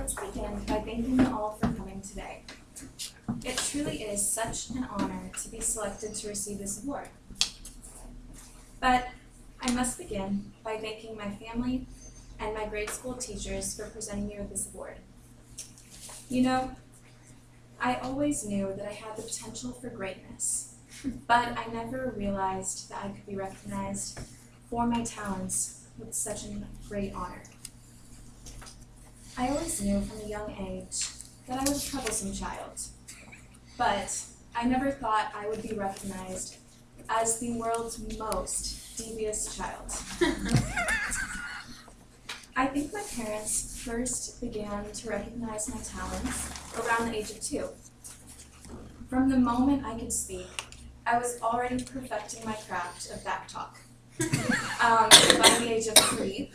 let's begin by thanking you all for coming today. It truly is such an honor to be selected to receive this award. But I must begin by thanking my family and my grade school teachers for presenting me with this award. You know, I always knew that I had the potential for greatness, but I never realized that I could be recognized for my talents with such a great honor. I always knew from a young age that I was a troublesome child, but I never thought I would be recognized as the world's most devious child. I think my parents first began to recognize my talents around the age of 2. From the moment I could speak, I was already perfecting my craft of back talk. By the age of 3,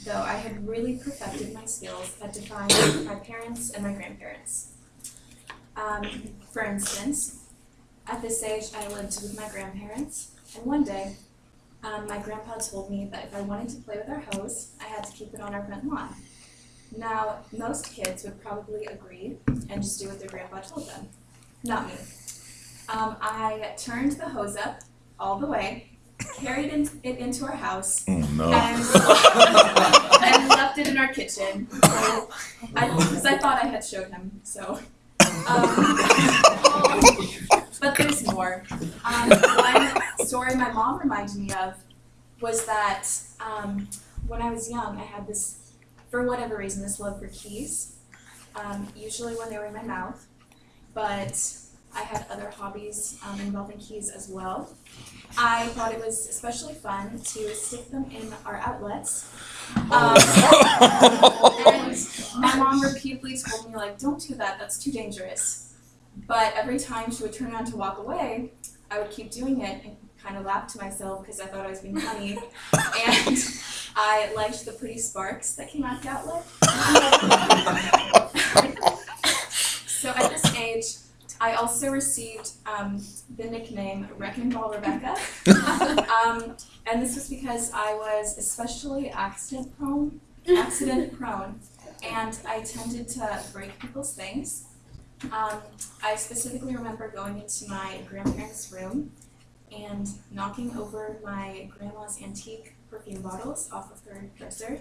though, I had really perfected my skills at defying my parents and my grandparents. For instance, at this age, I lived with my grandparents, and one day, my grandpa told me that if I wanted to play with our hose, I had to keep it on our front lawn. Now, most kids would probably agree and just do what their grandpa told them. Not me. I turned the hose up all the way, carried it into our house, and left it in our kitchen, because I thought I had showed him, so. But there's more. One story my mom reminded me of was that when I was young, I had this, for whatever reason, this love for keys, usually when they were in my mouth, but I had other hobbies involving keys as well. I thought it was especially fun to stick them in our outlets. And my mom repeatedly told me, like, don't do that, that's too dangerous. But every time she would turn around to walk away, I would keep doing it and kind of laugh to myself because I thought I was being funny. And I liked the pretty sparks that came out the outlet. So at this age, I also received the nickname Wrecking Ball Rebekah. And this was because I was especially accident prone, and I tended to break people's things. I specifically remember going into my grandparents' room and knocking over my grandma's antique perfume bottles off of her dresser,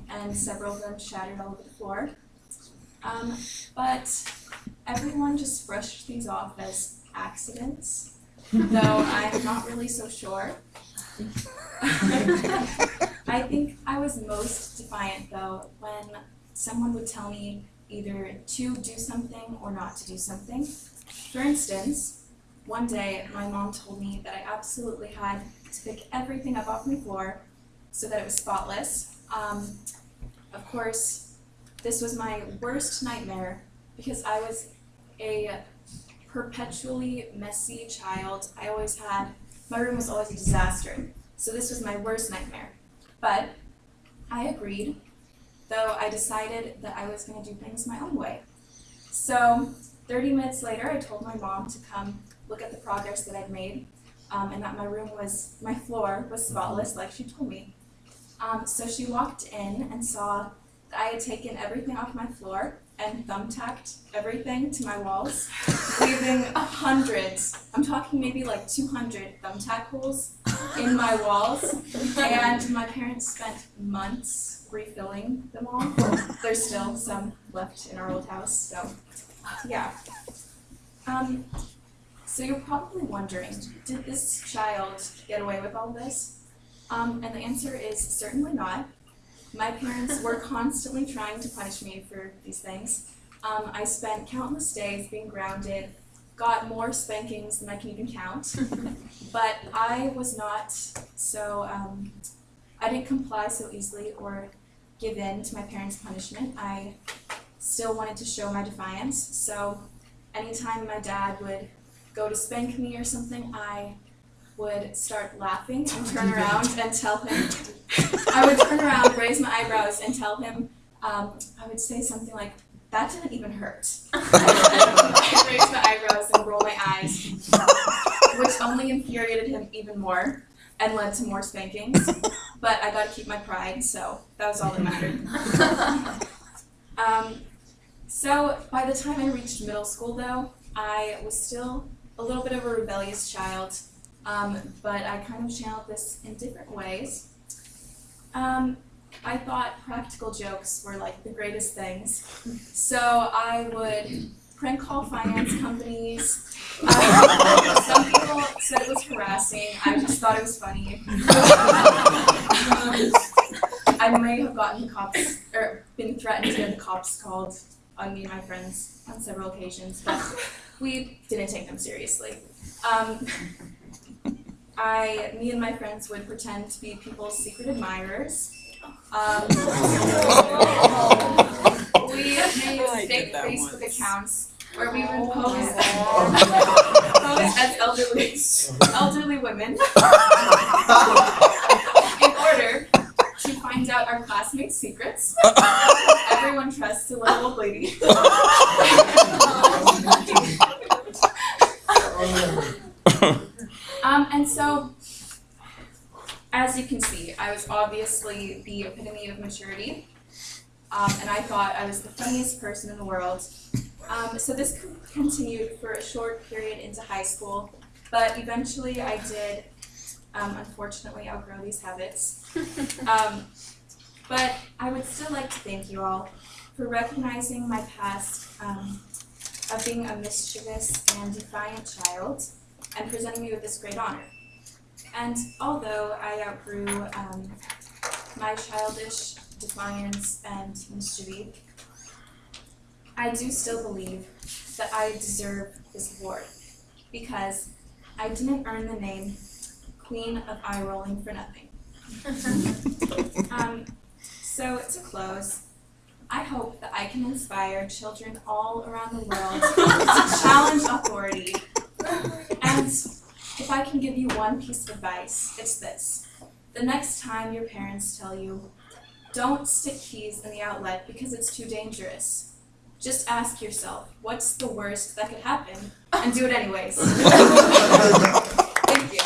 and several of them shattered all over the floor. But everyone just brushed these off as accidents, though I'm not really so sure. I think I was most defiant, though, when someone would tell me either to do something or not to do something. For instance, one day my mom told me that I absolutely had to pick everything up off my floor so that it was spotless. Of course, this was my worst nightmare because I was a perpetually messy child. My room was always a disaster. So this was my worst nightmare. But I agreed, though I decided that I was going to do things my own way. So 30 minutes later, I told my mom to come look at the progress that I'd made, and that my floor was spotless like she told me. So she walked in and saw that I had taken everything off my floor and thumbtacked everything to my walls, leaving hundreds, I'm talking maybe like 200 thumbtack holes in my walls, and my parents spent months refilling them all. There's still some left in our old house, so yeah. So you're probably wondering, did this child get away with all this? And the answer is certainly not. My parents were constantly trying to punish me for these things. I spent countless days being grounded, got more spankings than I can even count, but I was not so, I didn't comply so easily or give in to my parents' punishment. I still wanted to show my defiance, so anytime my dad would go to spank me or something, I would start laughing and turn around and tell him, I would turn around, raise my eyebrows, and tell him, I would say something like, that didn't even hurt. I'd raise my eyebrows and roll my eyes, which only infuriated him even more and led to more spankings. But I got to keep my pride, so that was all that mattered. So by the time I reached middle school, though, I was still a little bit of a rebellious child, but I kind of channeled this in different ways. I thought practical jokes were like the greatest things, so I would prank call finance companies. Some people said it was harassing. I just thought it was funny. I may have gotten the cops, or been threatened to get the cops called on me and my friends on several occasions, but we didn't take them seriously. Me and my friends would pretend to be people's secret admirers. We made fake Facebook accounts where we would pose as elderly women in order to find out our classmates' secrets. Everyone trusts a little old lady. And so, as you can see, I was obviously the epitome of maturity, and I thought I was the funniest person in the world. So this continued for a short period into high school, but eventually I did, unfortunately, outgrow these habits. But I would still like to thank you all for recognizing my past of being a mischievous and defiant child and presenting me with this great honor. And although I outgrew my childish defiance and mischief, I do still believe that I deserve this award because I didn't earn the name Queen of Eye Rolling for nothing. So to close, I hope that I can inspire children all around the world to challenge authority. And if I can give you one piece of advice, it's this. The next time your parents tell you, don't stick keys in the outlet because it's too dangerous, just ask yourself, what's the worst that could happen? And do it anyways. Thank you.